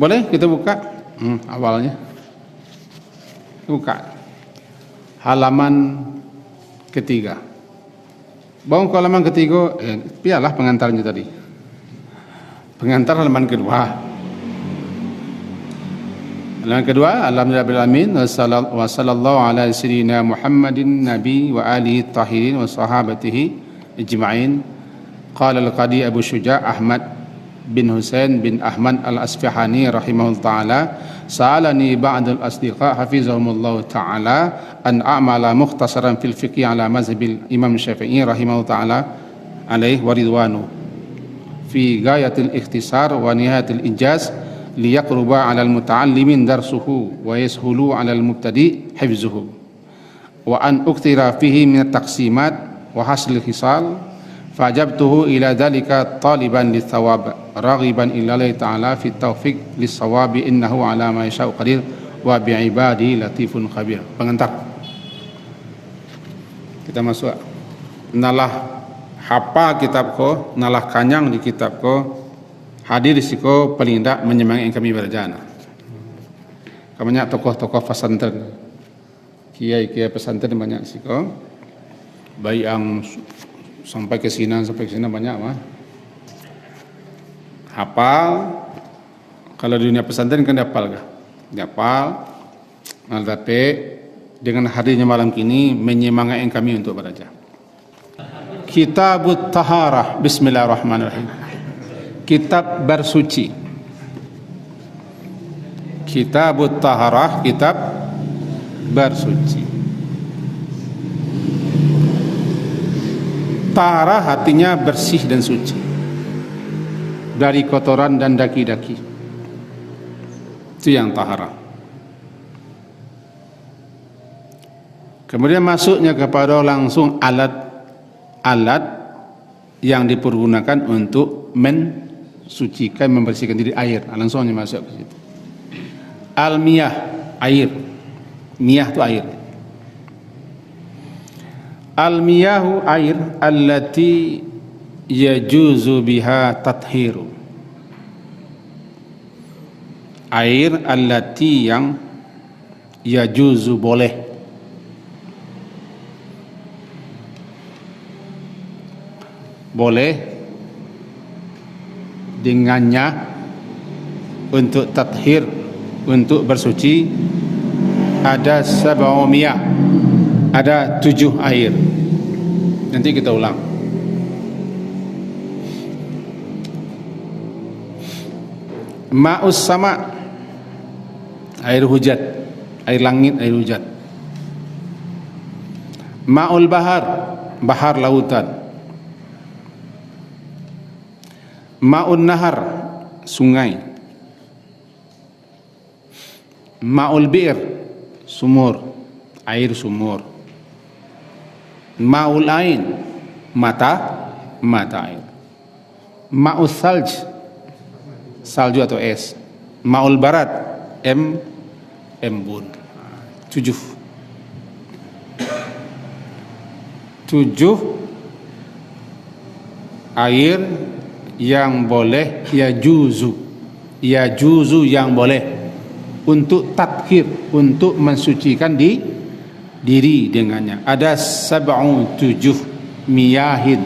Boleh kita buka awalnya. Buka halaman ketiga. Bangun ke halaman ketiga, biarlah pengantarnya tadi. Pengantar halaman kedua. Halaman kedua, alhamdulillahirrahmanirrahim, wa sallallahu ala sayyidina Muhammadin nabi wa alihi tahirin wa sahabatihi ijma'in. Qala al-qadi Abu Syuja' Ahmad bin Husain bin Ahmad al-Asfahani rahimahullah ta'ala, sa'alani ba'dul asdiqa hafizahumullah ta'ala an a'mala mukhtasaran fil fiqhi ala mazhabil Imam Syafi'i rahimahullah ta'ala alaih wa ridwanu fi gayatil ikhtisar wa nihayatil ijaz liyaqruba 'alal muta'allimin darsuhu wa yashulu 'alal mubtadi' hifzuhu wa an uktira fihi min at-taqsimat wa hasil hisal fajabtuhu ila dhalika taliban lithawab raghiban ila Allah ta'ala fi taufiq lissawabi innahu ala ma yasha'u qadir wa bi'ibadi latifun khabir. Pengantar kita masuk nalah hapa kitab ko, nalah kanyang di kitab ko, hadir siko paling dak menyemangat kami berjana. Banyak tokoh-tokoh pesantren, kiai-kiai pesantren banyak siko, baik yang sampai ke sini banyak mah. Hafal, kalau di dunia pesantren kan hafal kah? Hafal, tapi dengan hadirnya malam kini menyemangatkan kami untuk belajar. Kitabut Taharah, Bismillahirrahmanirrahim. Kitab bersuci. Kitabut Taharah, kitab bersuci. Taharah artinya bersih dan suci dari kotoran dan daki-daki. Itu yang taharah. Kemudian masuknya kepada langsung alat-alat yang dipergunakan untuk mensucikan, membersihkan diri, air. Langsungnya masuk ke situ. Al-miyah, air. Miyah itu air. Al-miyahu air allati yajuzu biha tathiru. Air allati yang yajuzu boleh. Boleh dengannya untuk tathir, untuk bersuci ada sab'umiyah. Ada 7 air. Nanti kita ulang. Ma'us sama, air hujan, air langit, air hujan. Ma'ul bahar, bahar lautan. Ma'un nahar, sungai. Ma'ul bir, sumur, air sumur. Ma'ul ain, mata air. Ma'us salj, salju atau es. Ma'ul barat, embun. 7 air yang boleh yajuzu yang boleh untuk tathir, untuk mensucikan diri dengannya. Ada 7 miyahin.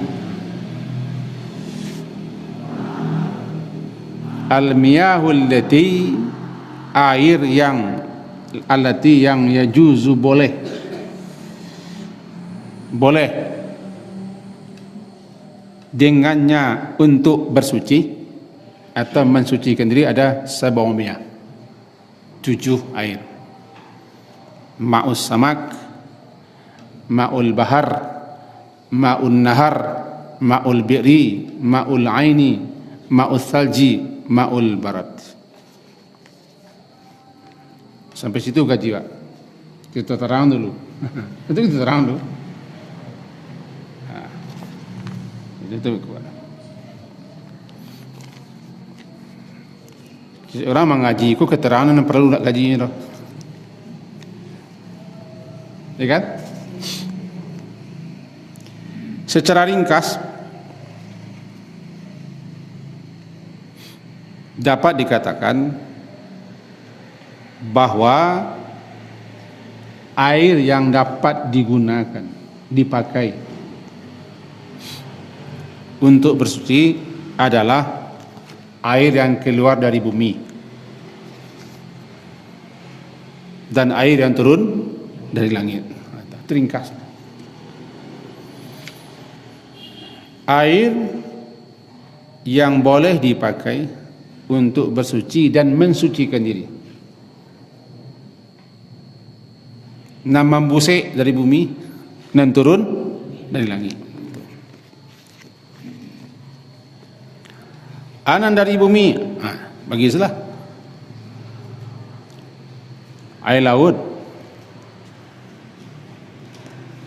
Al-miyahul lati, air yang allati yang yajuzu boleh dengannya untuk bersuci atau mensucikan diri. Ada 7 air. Ma'us samak, ma'ul bahar, ma'un nahar, ma'ul bi'ri, ma'ul aini, ma'ul salji, ma'ul barat. Sampai situ gaji Pak. Kita terang dulu. Itu kita terang dulu. Nah, itu orang mengaji ku keterangan yang perlu nak gajinya dah. Ya kan? Secara ringkas dapat dikatakan bahwa air yang dapat digunakan, dipakai untuk bersuci adalah air yang keluar dari bumi dan air yang turun dari langit. Teringkas. Air yang boleh dipakai untuk bersuci dan mensucikan diri. Nama busik dari bumi dan turun dari langit. Anan dari bumi, bagi salah. Air laut,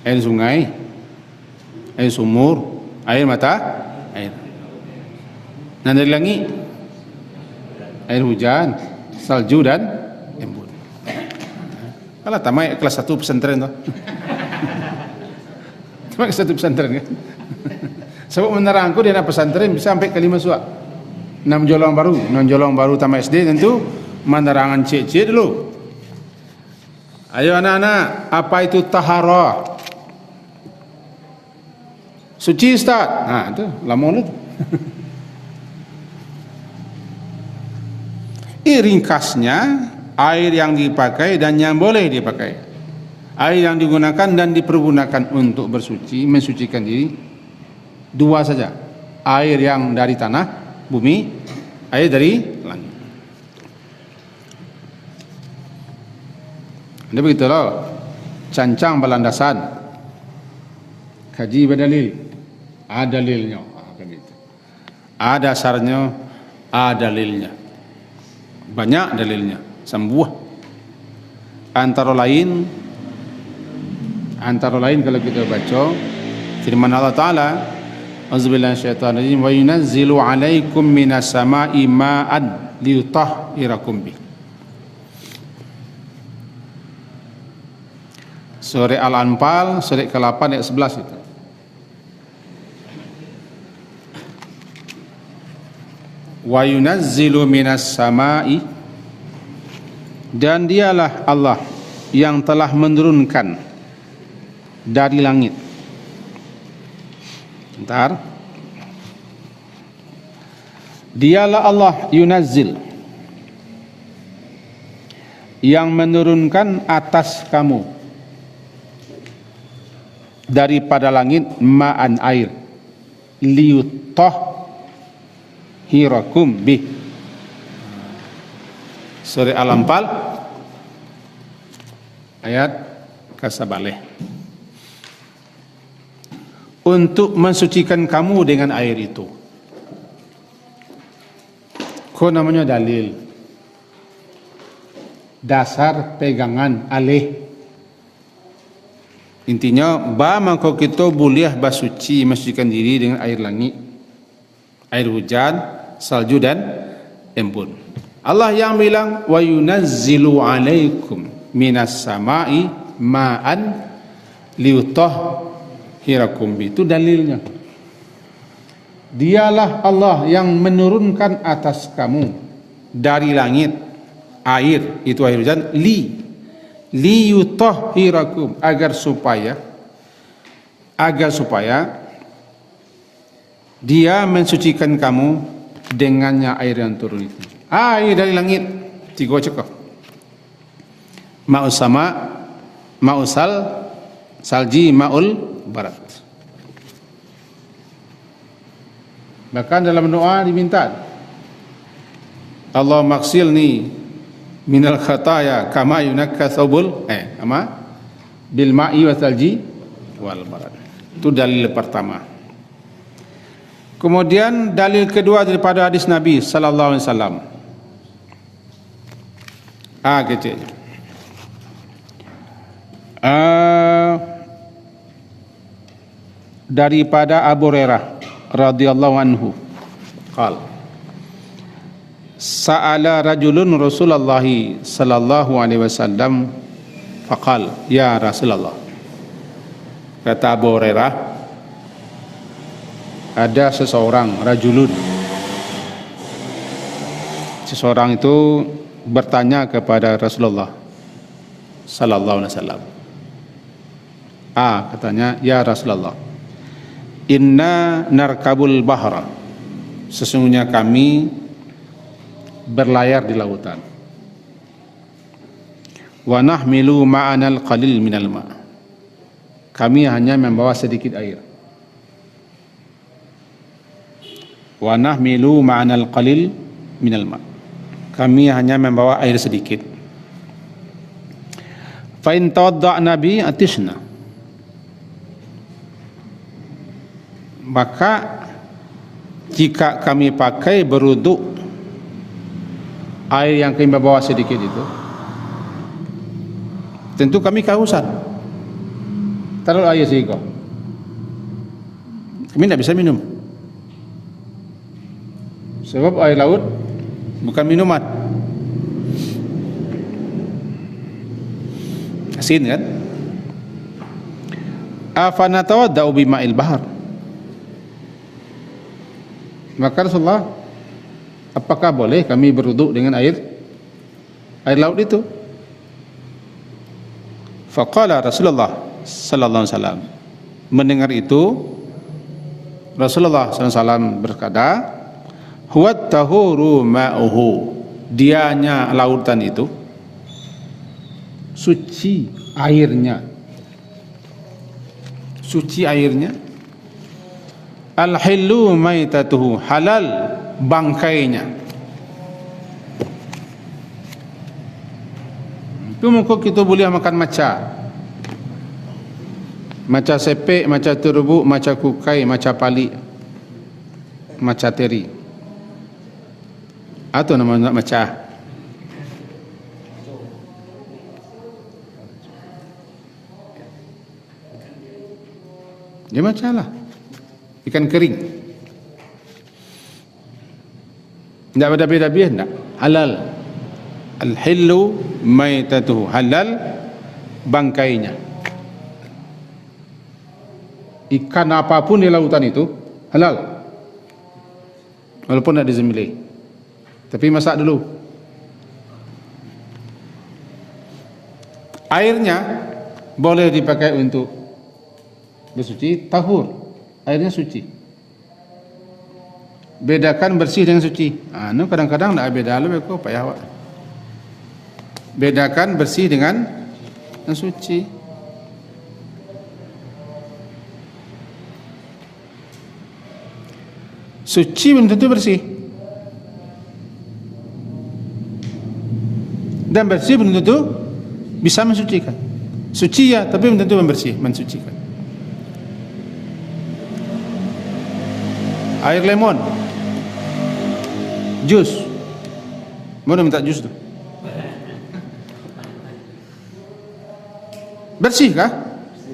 air sungai, air sumur, air mata, air. Dan dari langit, air hujan, salju dan embun. Kalau tamai kelas 1 pesantren tuh. Tamai kelas 1 pesantren kan. Sebab menerangku dia nak pesantren bisa sampai ke 5 suak. 6 jolong baru tamat SD tentu menerangan cik-cik dulu. Ayo anak-anak, apa itu taharah? Suci Ustaz. Nah, itu lama dulu. Ringkasnya air yang dipakai dan yang boleh dipakai. Air yang digunakan dan dipergunakan untuk bersuci, mensucikan diri dua saja. Air yang dari tanah, bumi, air dari langit. Jadi begitulah cancang berlandasan kaji berdalil, ada dalilnya, ada dasarnya, ada dalilnya, banyak dalilnya, sembuh. Antara lain kalau kita baca firman Allah Taala, auzubillahi minasyaitonir rajim, wa yunazzilu 'alaikum minas sama'i ma'an liyutahhirakum bih. Surah Al-Anfal, surah ke-8 ayat 11 itu. Wa yunazzilu minas sama'i, dan dialah Allah yang telah menurunkan dari langit. Bentar. Dialah Allah yunazzil, yang menurunkan atas kamu daripada langit ma'an air liyutahhirakum bih. Surah Al-Anfal ayat ke-11. Untuk mensucikan kamu dengan air itu. Kau namanya dalil, dasar pegangan alih. Intinya maka kita boleh bersuci, mensucikan diri dengan air langit, air hujan, salju dan embun. Allah yang bilang wa yunazzilu 'alaikum minas sama'i ma'an liyutahhirakum bi. Itu dalilnya. Dialah Allah yang menurunkan atas kamu dari langit air, itu air hujan, liyutahhirakum, agar supaya dia mensucikan kamu dengannya air yang turun itu. Air dari langit tiga cekap. Ma'us sama, ma'usal, salji, ma'ul barat. Bahkan dalam doa diminta, Allah maksilni minal khataya kama yunakka thawbul bil ma'i wa salji wal barat. Itu dalil pertama. Kemudian dalil kedua daripada hadis Nabi sallallahu alaihi wasallam. Kecil. Daripada Abu Hurairah radhiyallahu anhu, qala sa'ala rajulun Rasulullah sallallahu alaihi wasallam faqal ya Rasulullah, kata Abu Hurairah, ada seseorang, rajulun, seseorang itu bertanya kepada Rasulullah sallallahu alaihi wasallam. Katanya, ya Rasulullah, inna narkabul bahra, sesungguhnya kami berlayar di lautan. Wa nahmilu ma'anal qalil minal ma', kami hanya membawa sedikit air. Wa nahmilu ma'anal qalil minal ma', kami hanya membawa air sedikit. Fa in tawadda'na bi atishna, maka jika kami pakai beruduk air yang kami bawa sedikit itu, tentu kami kehausan. Taruh air sedikit, kami tidak bisa minum, sebab air laut bukan minuman, asin kan. Afanatawadda'u bima'il bahar, maka Rasulullah, apakah boleh kami berwuduk dengan air laut itu? Faqala Rasulullah sallallahu alaihi wasallam, mendengar itu Rasulullah sallallahu alaihi wasallam berkata, huwa tahuru ma'uhu, dianya lautan itu suci airnya, suci airnya. Al-hillu maitatuhu, halal bangkainya. Itu mungkin kita boleh makan maca sepek, maca terbuk, maca kukai, maca pali, maca teri, atau nama maca. Dia maca lah, ikan kering, tidak ada beda-beda, tidak halal. Al-hillu maitatuhu, halal bangkainya. Ikan apapun di lautan itu halal, walaupun tidak disembelih, tapi masak dulu. Airnya boleh dipakai untuk bersuci, tahur, airnya suci. Bedakan bersih dengan suci. Kadang-kadang tidak beda, lebih kok payah awak. Bedakan bersih dengan suci. Suci belum tentu bersih, dan bersih belum tentu bisa mensucikan. Suci ya, tapi belum tentu mensucikan. Air lemon, jus, mana minta jus tu? Bersih kah?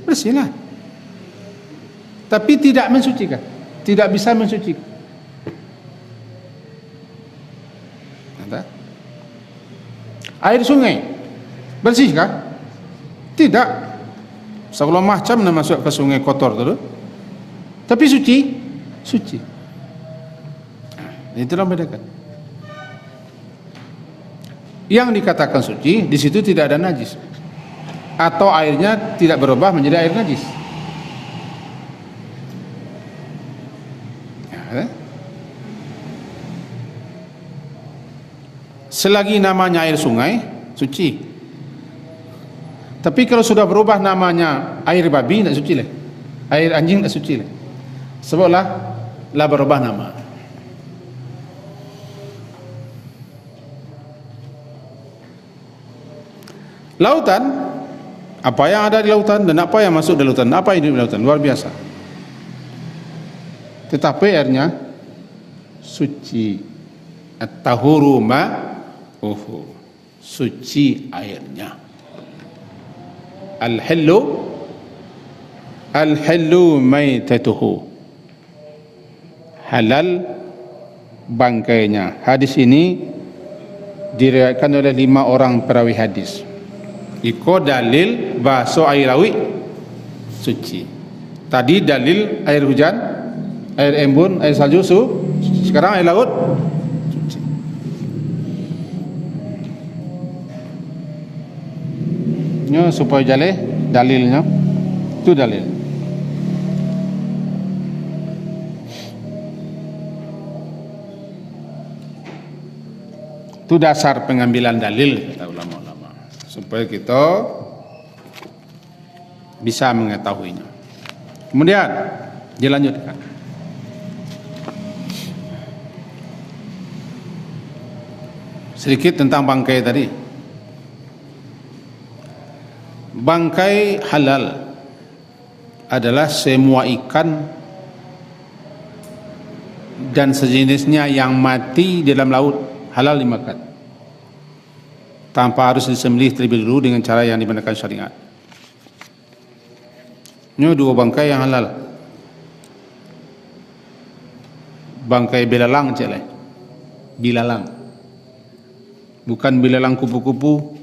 Bersihlah, tapi tidak mensucikan, tidak bisa mensucikan. Air sungai bersih kah? Tidak. Segala macam nak masuk ke sungai kotor tu, tapi suci, suci. Itulah bedakan. Yang dikatakan suci di situ tidak ada najis, atau airnya tidak berubah menjadi air najis. Selagi namanya air sungai, suci. Tapi kalau sudah berubah namanya air babi, tidak suci lah. Air anjing tidak suci lah. Sebablah lah berubah nama. Lautan, apa yang ada di lautan dan apa yang masuk di lautan, apa yang di lautan, luar biasa. Tetapi airnya suci. At-tahuru ma'uhu, suci airnya. Al-hillu maitatuhu, halal bangkainya. Hadis ini diriwayatkan oleh 5 orang perawi hadis. Iko dalil bahasa air laut suci. Tadi dalil air hujan, air embun, air salju, sekarang air laut suci. nya supaya jaleh dalilnya. Itu dalil. Itu dasar pengambilan dalil kata ulama-ulama supaya kita bisa mengetahuinya. Kemudian dilanjutkan. Sedikit tentang bangkai tadi. Bangkai halal adalah semua ikan dan sejenisnya yang mati di dalam laut halal dimakan tanpa harus disembelih terlebih dulu dengan cara yang dibenarkan syariat. Ini dua bangkai yang halal. Bangkai belalang celeh, bilalang, bukan belalang kupu-kupu.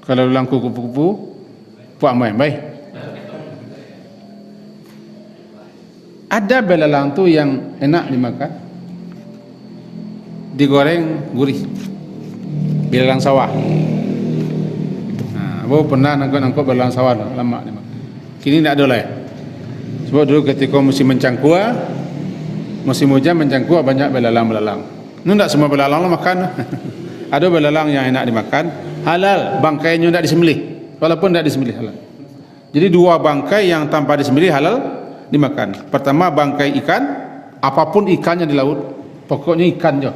Kalau belalang kupu-kupu, puak main baik. Ada belalang tu yang enak dimakan, digoreng gurih. Belalang sawah. Abu pernah nangkut belalang sawah lama dimakan. Kini tak ada lah. Sebab dulu ketika musim mencangkua, musim hujan mencangkua banyak belalang-belalang. Ini tak semua belalang lah makan. Ada belalang yang enak dimakan, halal, bangkainya tak disembelih. Walaupun tak disembelih halal. Jadi dua bangkai yang tanpa disembelih halal dimakan. Pertama bangkai ikan, apapun ikannya di laut, pokoknya ikan je.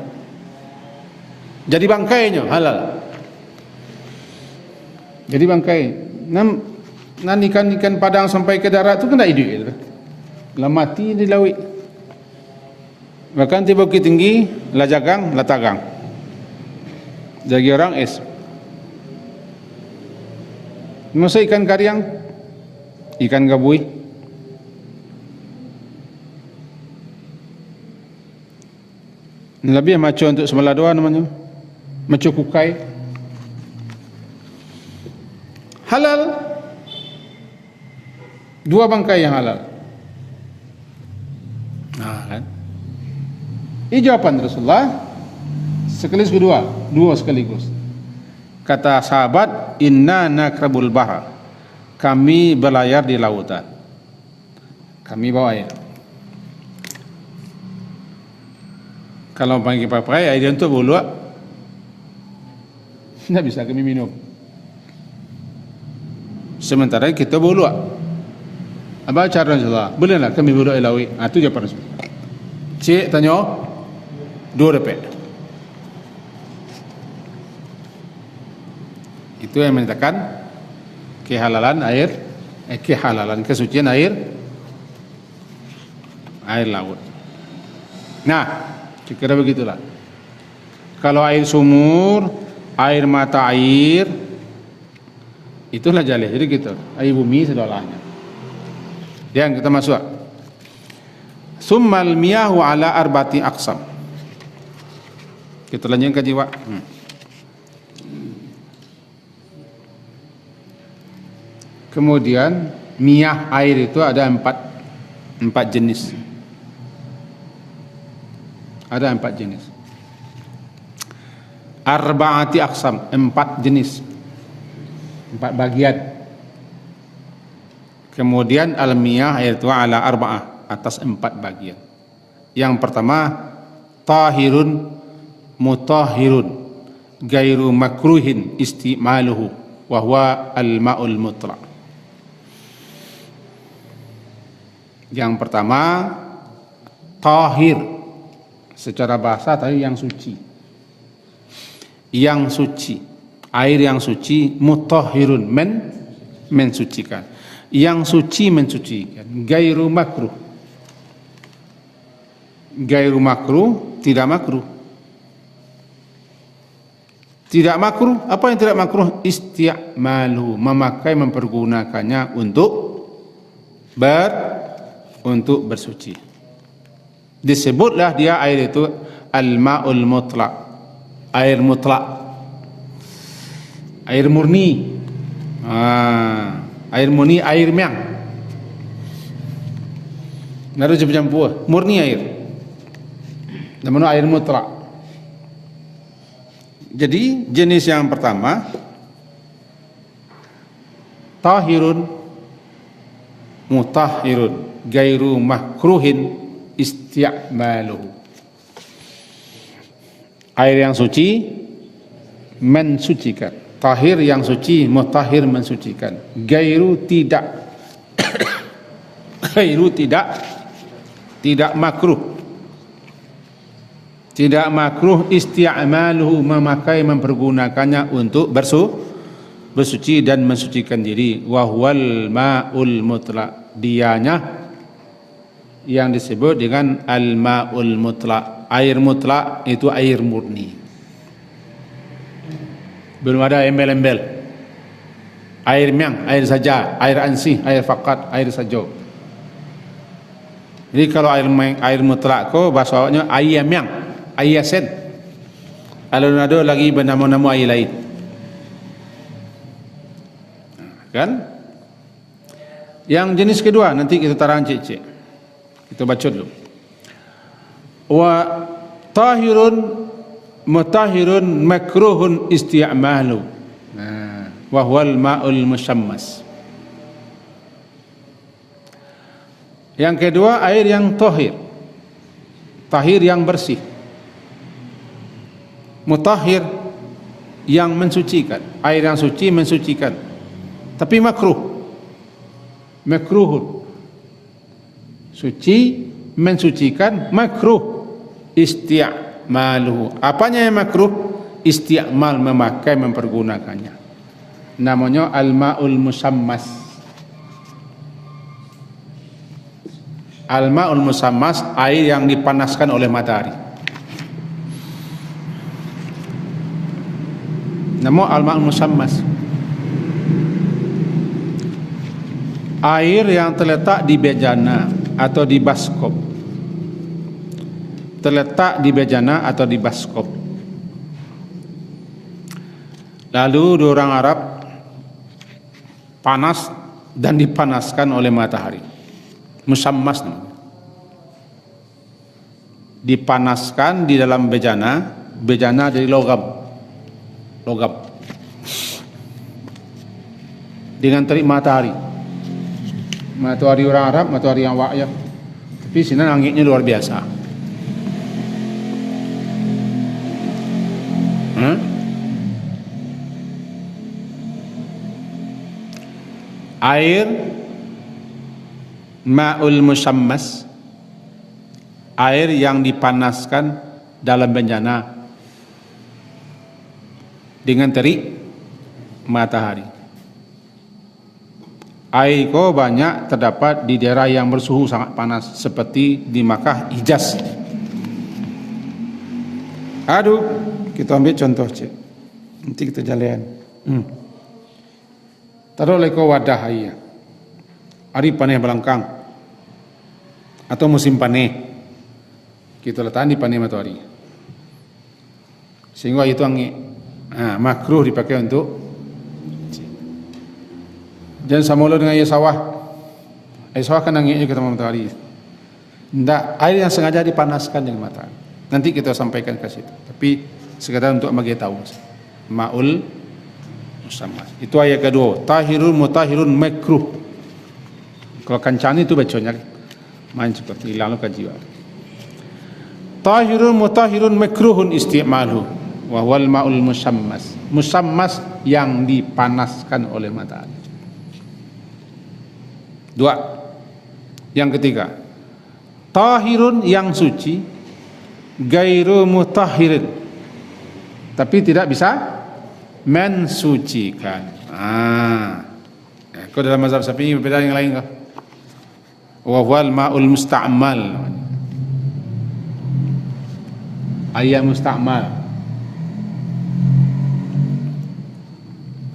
Jadi bangkainya halal. Jadi bangkai. Nan ikan-ikan padang sampai ke darat tu kan tak hidup gitu. Lah mati di laut. Bahkan tiba bukit tinggi, lah jagang, lah tagang. Jadi orang es. Masa ikan kariang, ikan gabui. Lebih maco untuk sebelah dua namanya. Maco kukai. Halal. Dua bangkai yang halal. Nah, kan? Ini jawapan Rasulullah sekaligus kedua, dua sekaligus. Kata sahabat, inna nakrabul bahra. Kami berlayar di lautan. Kami bawa air. Kalau pakai air untuk buluak, tidak bisa kami minum. Sementara kita buluak. Apa cara Rasulullah? Bolehlah kami buluak di laut. Itu jawapan Rasulullah. Cik tanya, dua repet. Itu yang menyatakan kehalalan air, kehalalan kesucian air laut. Nah, kira begitulah. Kalau air sumur, air mata air, itulah jalih. Jadi gitu. Air bumi sedolahnya. Yang kita masuk. Summal miyahu ala arbati aqsam. Kita lanjutkan jiwa. Kemudian miyah air itu ada empat jenis. Ada 4 jenis. Arba'ati aqsam, 4 jenis. 4 bagian. Kemudian al-miyah yaitu ala arba'ah, atas 4 bagian. Yang pertama tahirun mutahhirun gairu makruhin istimaluhu wa huwa al-ma'ul mutlaq. Yang pertama tahir, secara bahasa tadi yang suci. Yang suci, air yang suci, mutahhirun mensucikan. Yang suci mensucikan, gairu makruh. Gairu makruh, tidak makruh. Tidak makruh, apa yang tidak makruh? Isti'malu, memakai, mempergunakannya untuk bersuci. Disebutlah dia air itu al-ma'ul mutlaq, air mutlak, air murni. Air murni, air miang. Naruh campur murni air. Namanya air mutlak. Jadi jenis yang pertama tahirun mutahhirun gairu makruhin isti'maluhu. Air yang suci mensucikan, tahir yang suci, mutahhir mensucikan, gairu tidak gairu tidak makruh, tidak makruh isti'maluhu, memakai mempergunakannya untuk bersuci dan mensucikan diri. Wa huwal ma'ul mutlaq, dianya yang disebut dengan al ma'ul mutlaq. Air mutlak itu air murni, belum ada embel-embel. Air miang, air saja, air ansih, air fakat, air saja. Jadi kalau air mutlak ko bahasa awaknya air miang, air sen. Kalau ada lagi bernama-nama air lain, kan? Yang jenis kedua nanti kita tarang cek-cek. Kita baca dulu. Wa tahirun mutahhirun makruhun isti'malu. Wa huwal ma'ul musammas. Yang kedua air yang tahir, tahir yang bersih, mutahhir yang mensucikan, air yang suci mensucikan, tapi makruhun, suci mensucikan, makruh isti'maluhu. Apanya yang makruh? Isti'mal, memakai mempergunakannya. Namanya al-ma'ul musammas. Al-ma'ul musammas, air yang dipanaskan oleh matahari. Nama al-ma'ul musammas, air yang terletak di bejana atau di baskop. Terletak di bejana atau di baskop. Lalu orang Arab panas dan dipanaskan oleh matahari. Musammas, dipanaskan di dalam bejana, bejana dari logam dengan terik matahari. Matahari orang Arab, matahari yang wayak, tapi sini anginnya luar biasa. Air ma'ul musammas, air yang dipanaskan dalam bejana dengan terik matahari. Air ko banyak terdapat di daerah yang bersuhu sangat panas seperti di Makkah, Hijaz. Aduh, kita ambil contoh cik, nanti kita jalan. Taruh leko wadah ayah, hari panen belangkang atau musim panen, kita letak di panen matahari, sehingga itu angin makruh dipakai untuk. Jangan sama dengan air sawah. Air sawah kan anginnya kita matahari. Tidak, air yang sengaja dipanaskan dengan matahari. Nanti kita sampaikan ke situ. Tapi sekadar untuk bagi tahu. Ma'ul musammas. Itu ayat kedua. Tahirun mutahhirun makruh. Kalau kancani itu bacanya main seperti hilang kaji. Tahirun mutahhirun makruhun isti'maluhu wa wal ma'ul musammas. Musammas yang dipanaskan oleh matahari. Dua. Yang ketiga, tahirun yang suci, gairu mutahhirin, tapi tidak bisa mensucikan. Kau dalam mazhab Syafi'i berbeda yang lain kah? Wa wal ma'ul musta'mal, air musta'mal.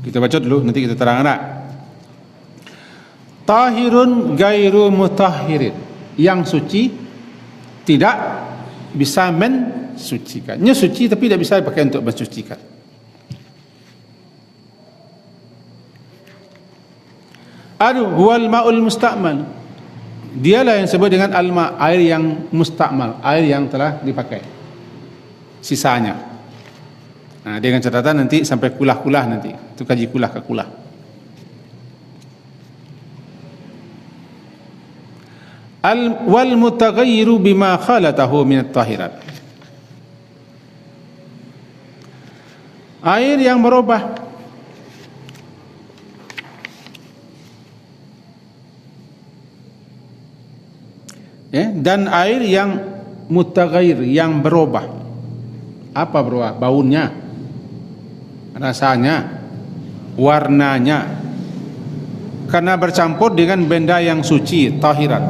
Kita baca dulu, nanti kita terangkan tak? Tahirun gairu mutahhirin, yang suci tidak bisa mensucikan. Nya suci tapi tidak bisa dipakai untuk mensucikan. Wal ma'ul musta'mal, dialah yang disebut dengan alma, air yang musta'mal, air yang telah dipakai sisanya. Dengan catatan nanti sampai kulah-kulah nanti. Itu kaji kulah ke kulah. Wal mutaghayyiru bima khalatahu min at-tahirat. Air yang berubah. Dan air yang mutaghayyir, yang berubah. Apa berubah? Baunya, rasanya, warnanya, karena bercampur dengan benda yang suci, tahirat.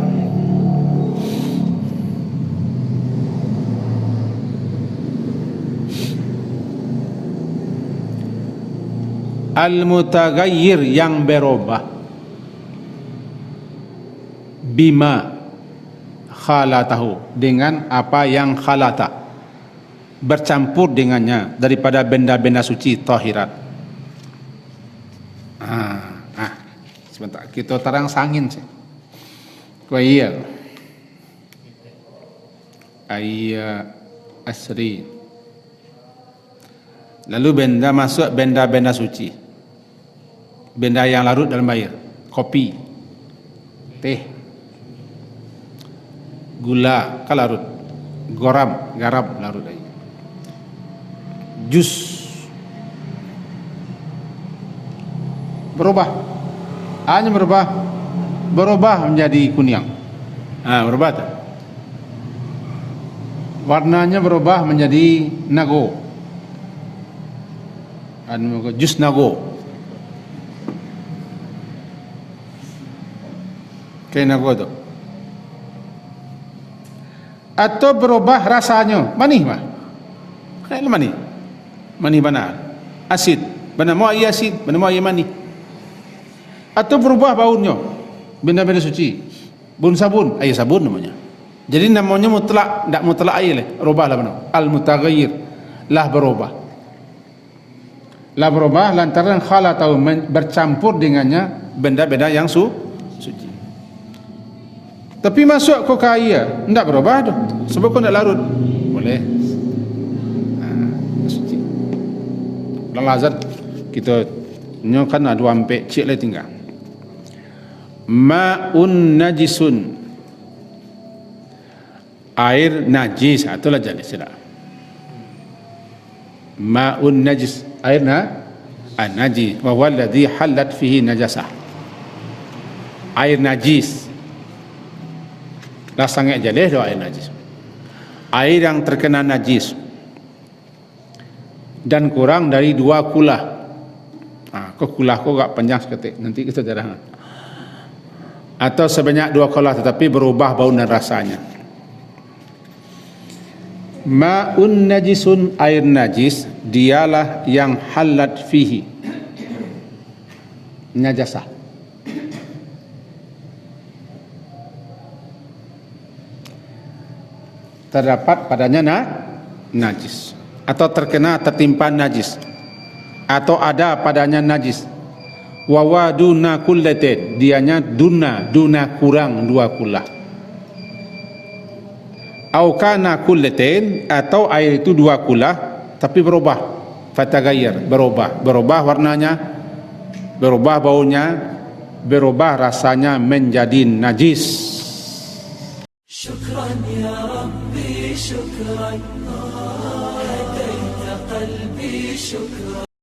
Al-mutaghayyir, yang berubah, bima khalatahu, dengan apa yang khalata, bercampur dengannya, daripada benda-benda suci tahirat. Sebentar, kita terang sangin sih. Kuaya asri. Lalu benda masuk, benda-benda suci, benda yang larut dalam air, kopi, teh, gula kan larut, garam larut air, jus berubah, hanya berubah menjadi kuning. Berubah tak? Warnanya berubah menjadi nago, jus nago. Kayak nago tu. Atau berubah rasanya, manis mah. Kayak manis. Manis benar. Asid, benar mau air asid, benar mau air manis. Atau berubah baunya, benda-benda suci. Bun sabun, air sabun namanya. Jadi namanya mutlak, tidak mutlak air lah. Rubahlah benar. Al-mutaghayyir, lah berubah. Lah berubah lantaran khalatahu, bercampur dengannya benda-benda yang suci. Tapi masuk ke air, tidak berubah tu, sebab kau tidak larut, boleh. Suci. Dalam azan kita nyokan ada ampe cik lah tinggal. Ma'un najisun, air najis, itulah jenis sudah. Ma'un najis, air najis, wa walladhi halat fihi najasah. Air najis, dah sangat jelas air najis. Air yang terkena najis dan kurang dari 2 kulah. Kau kulah kau gak panjang seketik, nanti kita jarang. Atau sebanyak 2 kulah tetapi berubah bau dan rasanya. Ma'un najisun, air najis, dialah yang halat fihi najasah. Terdapat padanya najis, atau tertimpa najis, atau ada padanya najis. Wa duna kullatin, dianya duna kurang 2 kulah. Au kana kullatin, atau air itu 2 kulah tapi berubah, fataghayyar, berubah warnanya, berubah baunya, berubah rasanya menjadi najis. Syukran ya Rabbi, syukran, hadaita qalbi, syukran.